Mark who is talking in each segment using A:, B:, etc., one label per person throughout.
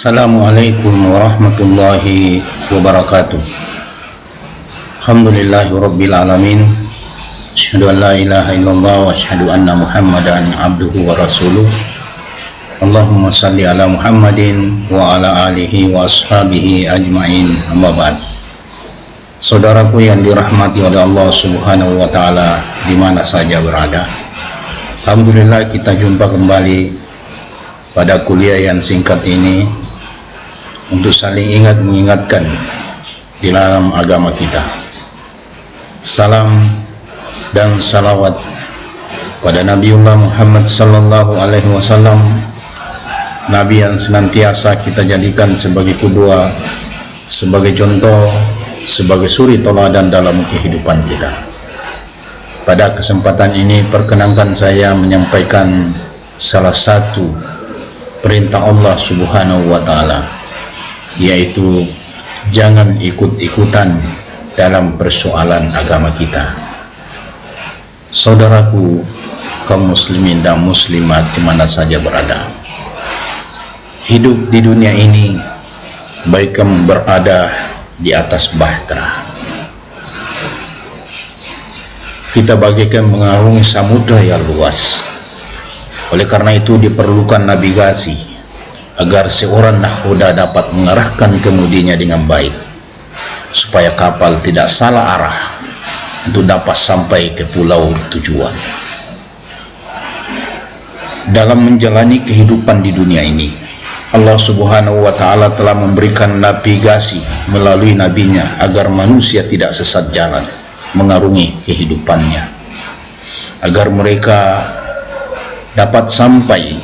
A: Assalamualaikum warahmatullahi wabarakatuh. Alhamdulillahi rabbil alamin. Asyhadu an la ilaha illallah wa asyhadu anna Muhammadan abduhu wa rasuluh. Allahumma salli ala Muhammadin wa ala alihi wa ashabihi ajma'in. Amma ba'd. Saudaraku yang dirahmati oleh Allah Subhanahu wa taala di mana saja berada. Alhamdulillah kita jumpa kembali pada kuliah yang singkat ini untuk saling ingat mengingatkan di dalam agama kita. Salam dan salawat pada Nabiullah Muhammad sallallahu alaihi wasallam, Nabi yang senantiasa kita jadikan sebagai qudwah, sebagai contoh, sebagai suri teladan dalam kehidupan kita. Pada kesempatan ini perkenankan saya menyampaikan salah satu perintah Allah Subhanahu wa taala, yaitu jangan ikut-ikutan dalam persoalan agama kita. Saudaraku kaum muslimin dan muslimat di mana saja berada, hidup di dunia ini baik kamu berada di atas bahtera, kita bagaikan mengarungi samudra yang luas. Oleh karena itu diperlukan navigasi agar seorang nahkoda dapat mengarahkan kemudinya dengan baik, supaya kapal tidak salah arah untuk dapat sampai ke pulau tujuan. Dalam menjalani kehidupan di dunia ini, Allah Subhanahu wa taala telah memberikan navigasi melalui nabinya agar manusia tidak sesat jalan mengarungi kehidupannya, agar mereka dapat sampai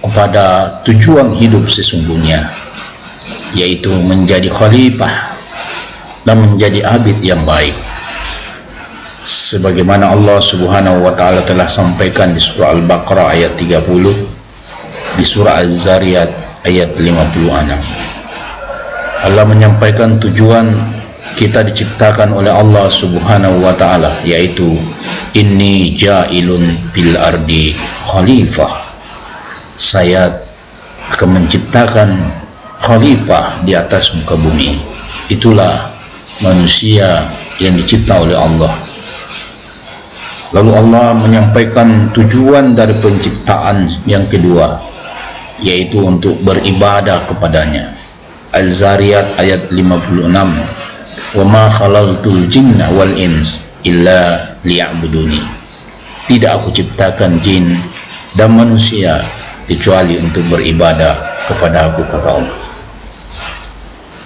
A: kepada tujuan hidup sesungguhnya, yaitu menjadi khalifah dan menjadi abid yang baik, sebagaimana Allah Subhanahu wa taala telah sampaikan di surah Al-Baqarah ayat 30, di surah Az-Zariyat ayat 56. Allah menyampaikan tujuan kita diciptakan oleh Allah Subhanahu wa taala, yaitu inni ja'ilun fil ardi khalifah. Saya akan menciptakan khalifah di atas muka bumi. Itulah manusia yang dicipta oleh Allah. Lalu Allah menyampaikan tujuan dari penciptaan yang kedua, yaitu untuk beribadah kepadanya. Az-Zariyat ayat 56, wa ma khalaqtul jinna wal ins illa liya'buduni. Tidak aku ciptakan jin dan manusia kecuali untuk beribadah kepada aku, kata Allah.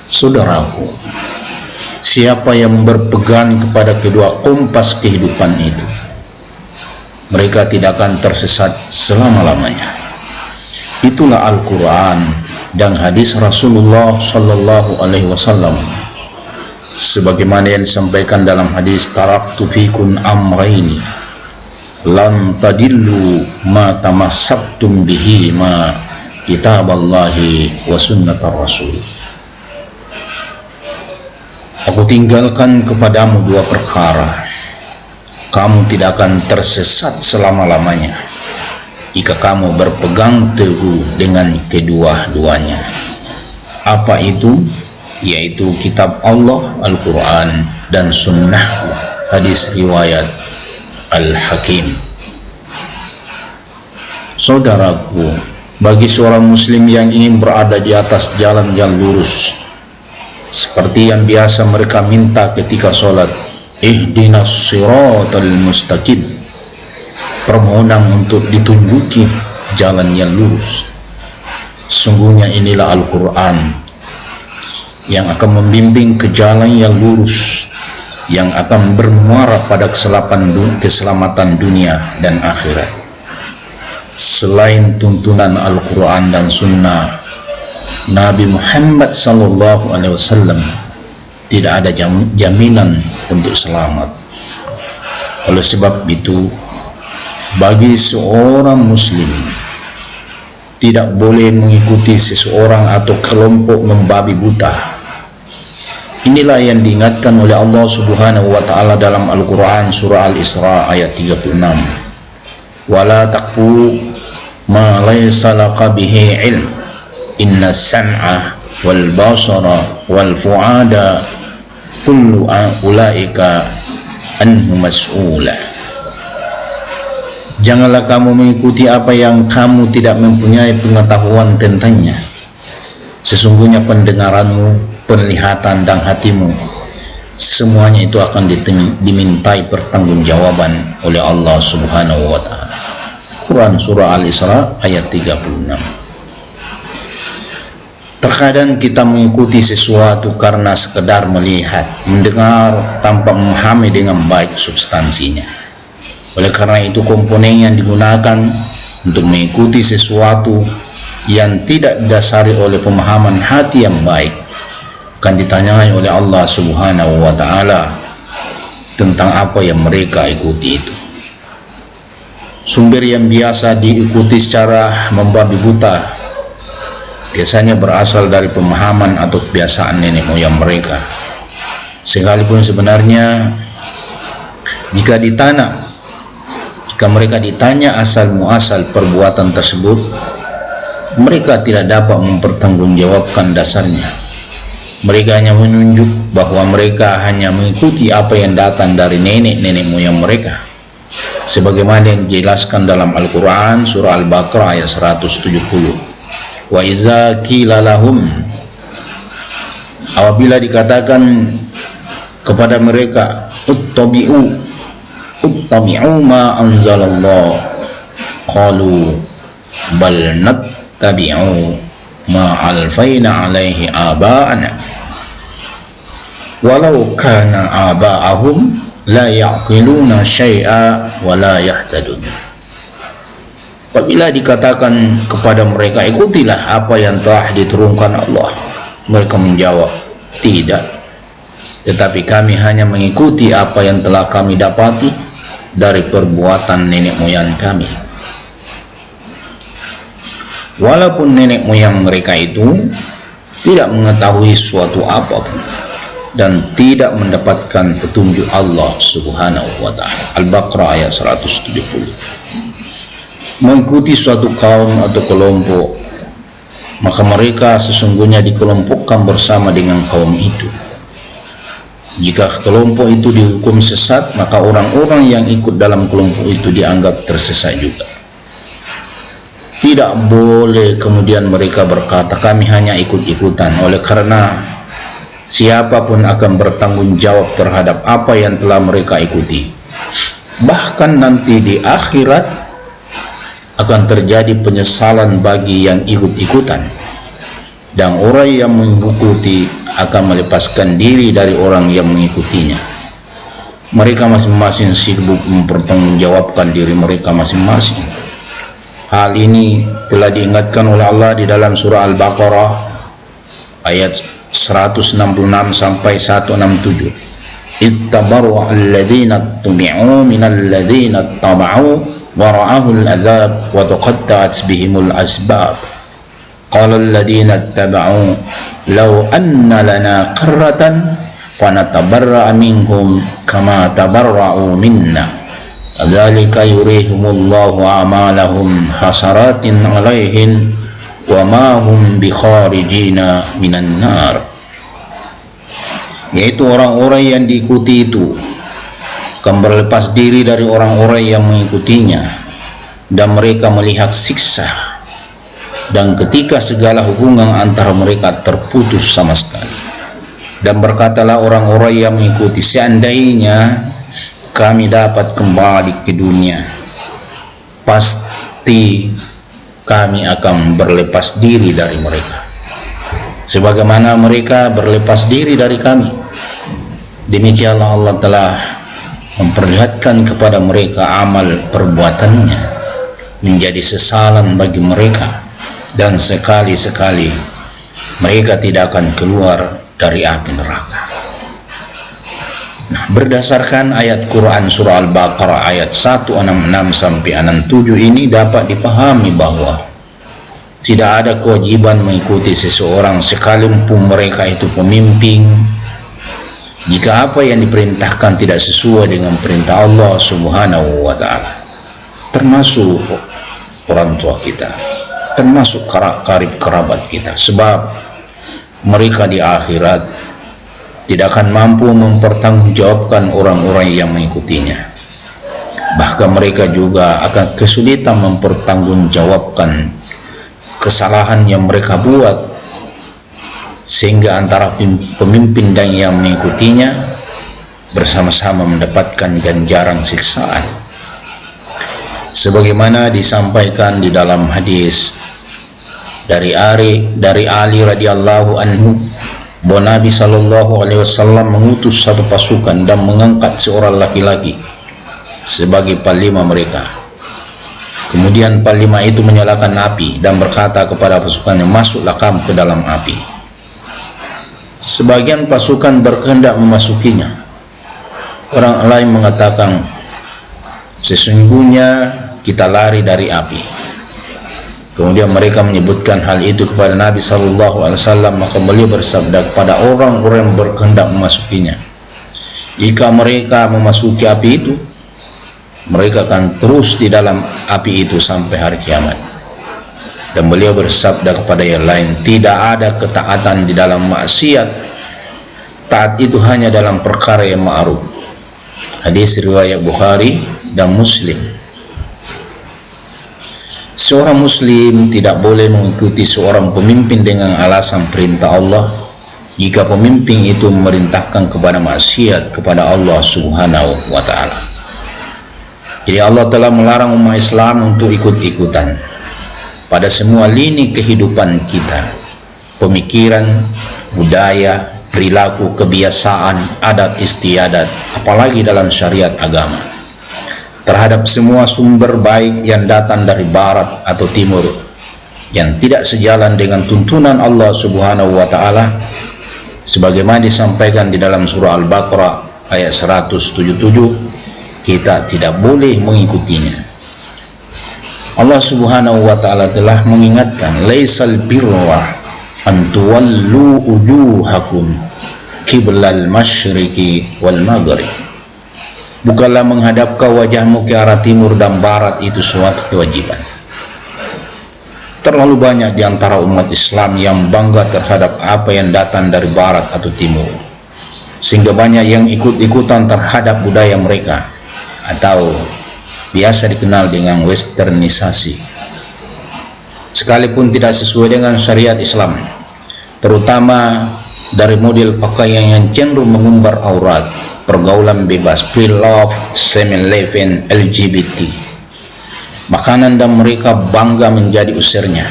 A: Saudaraku, siapa yang berpegang kepada kedua kompas kehidupan itu, mereka tidak akan tersesat selama-lamanya. Itulah Al-Quran dan hadis Rasulullah sallallahu alaihi wasallam, sebagaimana yang disampaikan dalam hadis, taraktu fikum amraini lan tadillu ma tamassaktum bihi ma kitaballahi wa sunnatar rasul. Aku tinggalkan kepadamu dua perkara, kamu tidak akan tersesat selama-lamanya jika kamu berpegang teguh dengan kedua-duanya. Apa itu? Yaitu kitab Allah Al-Quran dan sunnah hadis riwayat Al-Hakim. Saudaraku, bagi seorang muslim yang ingin berada di atas jalan yang lurus, seperti yang biasa mereka minta ketika sholat, ihdinas siratal mustaqim, permohonan untuk ditunjuki jalan yang lurus. Sungguhnya inilah Al-Quran yang akan membimbing ke jalan yang lurus, yang akan bermuara pada keselamatan dunia dan akhirat. Selain tuntunan Al-Quran dan Sunnah Nabi Muhammad sallallahu alaihi wasallam, tidak ada jaminan untuk selamat. Oleh sebab itu, bagi seorang muslim tidak boleh mengikuti seseorang atau kelompok membabi buta. Inilah yang diingatkan oleh Allah Subhanahu wa taala dalam Al-Quran surah Al-Isra ayat 36. Wala taqfu ma laysa laka bihi ilm inna sam'a wal basara wal fu'ada kullu ulaika anhu mas'ula. Janganlah kamu mengikuti apa yang kamu tidak mempunyai pengetahuan tentangnya. Sesungguhnya pendengaranmu, penglihatan dan hatimu, semuanya itu akan dimintai pertanggungjawaban oleh Allah Subhanahu wa ta'ala. Quran Surah Al-Isra ayat 36. Terkadang kita mengikuti sesuatu karena sekedar melihat, mendengar tanpa memahami dengan baik substansinya. Oleh karena itu, komponen yang digunakan untuk mengikuti sesuatu yang tidak didasari oleh pemahaman hati yang baik akan ditanyai oleh Allah Subhanahu wa ta'ala tentang apa yang mereka ikuti itu. Sumber yang biasa diikuti secara membabi buta biasanya berasal dari pemahaman atau kebiasaan nenek moyang mereka, sekalipun sebenarnya jika mereka ditanya asal muasal perbuatan tersebut, mereka tidak dapat mempertanggungjawabkan dasarnya. Mereka hanya menunjuk bahwa mereka hanya mengikuti apa yang datang dari nenek moyang mereka, sebagaimana yang dijelaskan dalam Al-Quran Surah Al-Baqarah ayat 170. Wa iza qila lahum, apabila dikatakan kepada mereka, uttabi'u ma anzalallah, qalu bal nattabi'u ma alfayna alaihi aba'ana walau kana aba'ahum la ya'qiluna syai'a wa la yahtadun. Apabila dikatakan kepada mereka, ikutilah apa yang telah diturunkan Allah, mereka menjawab, tidak, tetapi kami hanya mengikuti apa yang telah kami dapati dari perbuatan nenek moyang kami. Walaupun nenek moyang mereka itu tidak mengetahui suatu apapun dan tidak mendapatkan petunjuk Allah Subhanahu wa ta'ala. Al-Baqarah ayat 170. Mengikuti suatu kaum atau kelompok, maka mereka sesungguhnya dikelompokkan bersama dengan kaum itu. Jika kelompok itu dihukum sesat, maka orang-orang yang ikut dalam kelompok itu dianggap tersesat juga. Tidak boleh kemudian mereka berkata, kami hanya ikut-ikutan, oleh karena siapapun akan bertanggung jawab terhadap apa yang telah mereka ikuti. Bahkan nanti di akhirat akan terjadi penyesalan bagi yang ikut-ikutan, dan orang yang mengikuti akan melepaskan diri dari orang yang mengikutinya. Mereka masing-masing sibuk mempertanggungjawabkan diri mereka masing-masing. Hal ini telah diingatkan oleh Allah di dalam surah Al-Baqarah ayat 166 sampai 167. Ittabaru alladhina tubi'u minal ladhina taba'u wa ra'ahul adhab wa tuqatta'at bihimul asbab. Qala alladhina taba'u law anna lana qarratan fanatabarra'a minhum kama tabarra'u minna. Dzalika yurihimullahu a'malahum hasaratin 'alaihim wa ma hum bikharijina minan nar. Yaitu orang-orang yang diikuti itu akan berlepas diri dari orang-orang yang mengikutinya, dan mereka melihat siksa, dan ketika segala hubungan antara mereka terputus sama sekali. Dan berkatalah orang-orang yang mengikuti, seandainya kami dapat kembali ke dunia, pasti kami akan berlepas diri dari mereka, sebagaimana mereka berlepas diri dari kami. Demikianlah Allah telah memperlihatkan kepada mereka amal perbuatannya menjadi sesalan bagi mereka, dan sekali-sekali mereka tidak akan keluar dari api neraka. Nah, berdasarkan ayat Quran surah Al-Baqarah ayat 166 sampai 67 ini dapat dipahami bahwa tidak ada kewajiban mengikuti seseorang sekalipun mereka itu pemimpin, jika apa yang diperintahkan tidak sesuai dengan perintah Allah Subhanahu wa ta'ala, termasuk orang tua kita. termasuk karib kerabat kita, sebab mereka di akhirat tidak akan mampu mempertanggungjawabkan orang-orang yang mengikutinya. Bahkan mereka juga akan kesulitan mempertanggungjawabkan kesalahan yang mereka buat, sehingga antara pemimpin dan yang mengikutinya bersama-sama mendapatkan ganjaran siksaan. Sebagaimana disampaikan di dalam hadis dari Ali radhiyallahu anhu, bahwa Nabi sallallahu alaihi wasallam mengutus satu pasukan dan mengangkat seorang laki-laki sebagai panglima mereka. Kemudian panglima itu menyalakan api dan berkata kepada pasukannya, masuklah kamu ke dalam api. Sebagian pasukan berkehendak memasukinya. Orang lain mengatakan, sesungguhnya kita lari dari api. Kemudian mereka menyebutkan hal itu kepada Nabi SAW, maka beliau bersabda kepada orang-orang yang berkehendak memasukinya, jika mereka memasuki api itu, mereka akan terus di dalam api itu sampai hari kiamat. Dan beliau bersabda kepada yang lain, tidak ada ketaatan di dalam maksiat, taat itu hanya dalam perkara yang ma'ruf. Hadis riwayat Bukhari dan Muslim. Seorang muslim tidak boleh mengikuti seorang pemimpin dengan alasan perintah Allah jika pemimpin itu memerintahkan kepada maksiat kepada Allah Subhanahu wa ta'ala. Jadi Allah telah melarang umat Islam untuk ikut-ikutan pada semua lini kehidupan kita, pemikiran, budaya, perilaku, kebiasaan, adat istiadat, apalagi dalam syariat agama, terhadap semua sumber baik yang datang dari barat atau timur yang tidak sejalan dengan tuntunan Allah Subhanahu wa ta'ala, sebagaimana disampaikan di dalam surah Al-Baqarah ayat 177, kita tidak boleh mengikutinya. Allah Subhanahu wa ta'ala telah mengingatkan, laisal birra an tuwallu wujuhakum qiblal masyriqi wal maghrib. Bukanlah menghadapkan wajahmu ke arah timur dan barat itu suatu kewajiban. Terlalu banyak di antara umat Islam yang bangga terhadap apa yang datang dari barat atau timur, sehingga banyak yang ikut-ikutan terhadap budaya mereka, atau biasa dikenal dengan westernisasi, sekalipun tidak sesuai dengan syariat Islam, terutama dari model pakaian yang cenderung mengumbar aurat, pergaulan bebas, pre-love, 7-Eleven, LGBT, makanan, dan mereka bangga menjadi usirnya.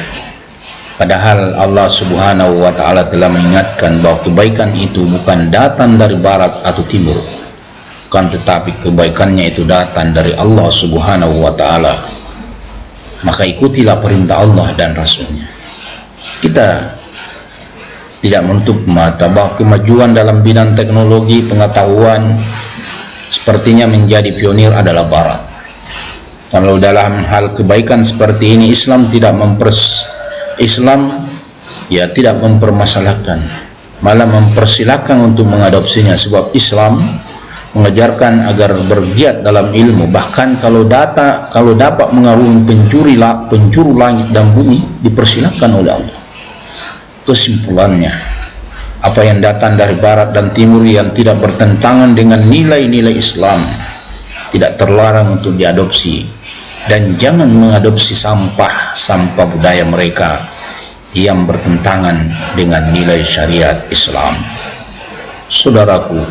A: Padahal Allah Subhanahu wa ta'ala telah mengingatkan bahwa kebaikan itu bukan datang dari barat atau timur, kan tetapi kebaikannya itu datang dari Allah Subhanahu wa ta'ala. Maka ikutilah perintah Allah dan Rasulnya. Kita tidak menutup mata bahwa kemajuan dalam bidang teknologi pengetahuan sepertinya menjadi pionir adalah barat. Kalau dalam hal kebaikan seperti ini Islam tidak mempermasalahkan, malah mempersilahkan untuk mengadopsinya, sebab Islam mengajarkan agar bergiat dalam ilmu, bahkan kalau dapat mengarungi penjuru langit dan bumi, dipersilahkan oleh Allah. Kesimpulannya, apa yang datang dari barat dan timur yang tidak bertentangan dengan nilai-nilai Islam tidak terlarang untuk diadopsi, dan jangan mengadopsi sampah budaya mereka yang bertentangan dengan nilai syariat Islam. Saudaraku,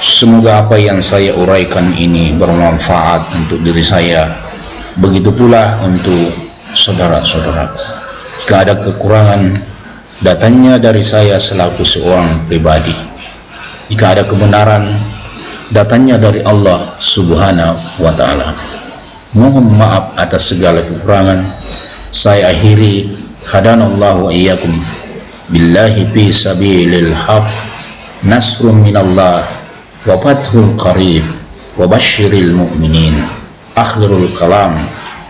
A: semoga apa yang saya uraikan ini bermanfaat untuk diri saya, begitu pula untuk saudara-saudaraku. Jika ada kekurangan, datangnya dari saya selaku seorang pribadi. Jika ada kebenaran, datangnya dari Allah Subhanahu wa ta'ala. Mohon maaf atas segala kekurangan. Saya akhiri, hadanallahu wa iyyakum billahi fi sabilil haq, nasrun minallah wa fathul qarib wa basyiril mu'minin. Akhirul kalam,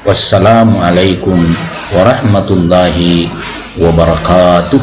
A: wassalamu alaikum warahmatullahi wabarakatuh.